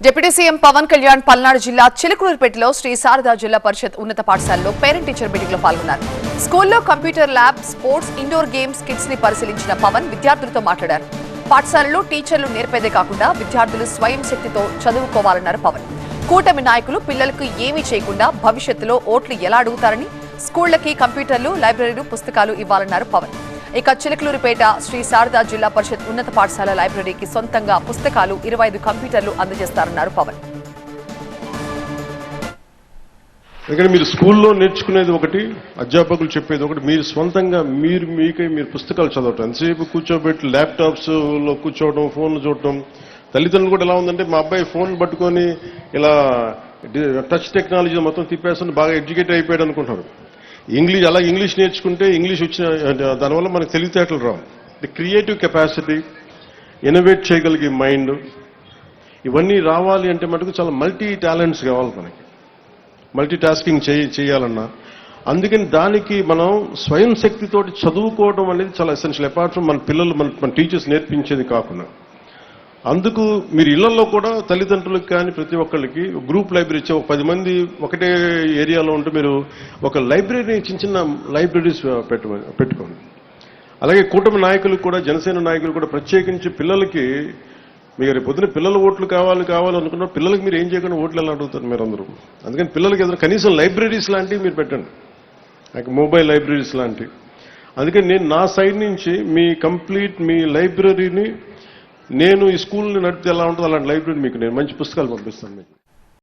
Deputy CM Pawan Kalyan Palnadu జిల్లా చిలుకూరుపేటలో శ్రీ శారదా జిల్లా పరిషత్ ఉన్నత పాఠశాలలో పేరెంట్ టీచర్ మీటింగ్ లో పాల్గొన్నారు. స్కూల్లో computer lab, sports, indoor games kits ని పరిశీలించిన పవన్ విద్యార్థులతో మాట్లాడారు. పాఠశాలలో టీచర్లు నేర్పేదే కాకుండా విద్యార్థులు స్వయం శక్తితో చదువుకోవాలన్నారు పవన్. కూటమి నాయకులు పిల్లలకు ఏమీ చేయకుండా భవిష్యత్తులో ఓట్లు ఎలా అడుగుతారని స్కూళ్లకి కంప్యూటర్లు, లైబ్రరీలు, పుస్తకాలు ఇవ్వాలన్నారు పవన్. ఇక చిలుకలూరుపేట శ్రీ శారదా జిల్లా పరిషత్ ఉన్నత పాఠశాల లైబ్రరీకి సొంతంగా పుస్తకాలు, 25 కంప్యూటర్లు అందజేస్తారన్నారు పవన్. ఇక్కడ మీరు స్కూల్లో నేర్చుకునేది ఒకటి, అధ్యాపకులు చెప్పేది ఒకటి, మీరు స్వంతంగా మీరు పుస్తకాలు చదవటం. ఎంతసేపు కూర్చోబెట్టి ల్యాప్టాప్స్లో కూర్చోవడం, ఫోన్లు చూడటం. తల్లిదండ్రులు కూడా ఎలా ఉందంటే మా అబ్బాయి ఫోన్ పట్టుకొని ఇలా టచ్ టెక్నాలజీ మొత్తం తిప్పేసుకుని బాగా ఎడ్యుకేట్ అయిపోయాడు అనుకుంటున్నారు. ఇంగ్లీష్ నేర్చుకుంటే ఇంగ్లీష్ వచ్చిన దానివల్ల మనకు తెలివితేటలు రావు. ది క్రియేటివ్ కెపాసిటీ, ఇన్నోవేట్ చేయగలిగే మైండ్, ఇవన్నీ రావాలి అంటే మటుకు చాలా మల్టీ టాలెంట్స్ కావాలి. మనకి మల్టీ టాస్కింగ్ చేయాలన్నా. అందుకని దానికి మనం స్వయం శక్తితోటి చదువుకోవడం అనేది చాలా ఎసెన్షియల్. అపార్ట్ ఫ్రమ్ మన పిల్లలు మన టీచర్స్ నేర్పించేది కాకుండా. అందుకు మీరు ఇళ్లలో కూడా తల్లిదండ్రులకు కానీ ప్రతి ఒక్కళ్ళకి గ్రూప్ లైబ్రరీ ఇచ్చే 10 మంది ఒకటే ఏరియాలో ఉంటే మీరు ఒక లైబ్రరీ, చిన్న లైబ్రరీస్ పెట్టుకోండి. అలాగే కూటమి నాయకులు కూడా, జనసేన నాయకులు కూడా ప్రత్యేకించి పిల్లలకి, మీరు పొద్దున పిల్లల ఓట్లు కావాలనుకున్న పిల్లలకి మీరు ఏం చేయకుండా ఓట్లు ఎలా అడుగుతారు మీరు అందరూ. అందుకని పిల్లలకి ఏదైనా కనీసం లైబ్రరీస్ లాంటివి మీరు పెట్టండి, లైక్ మొబైల్ లైబ్రరీస్ లాంటివి. అందుకని నేను నా సైడ్ నుంచి మీ లైబ్రరీని, నేను ఈ స్కూల్ని నడిపితే ఎలా ఉంటుందో అలాంటి లైబ్రరీ మీకు నేను మంచి పుస్తకాలు పంపిస్తాను మీకు.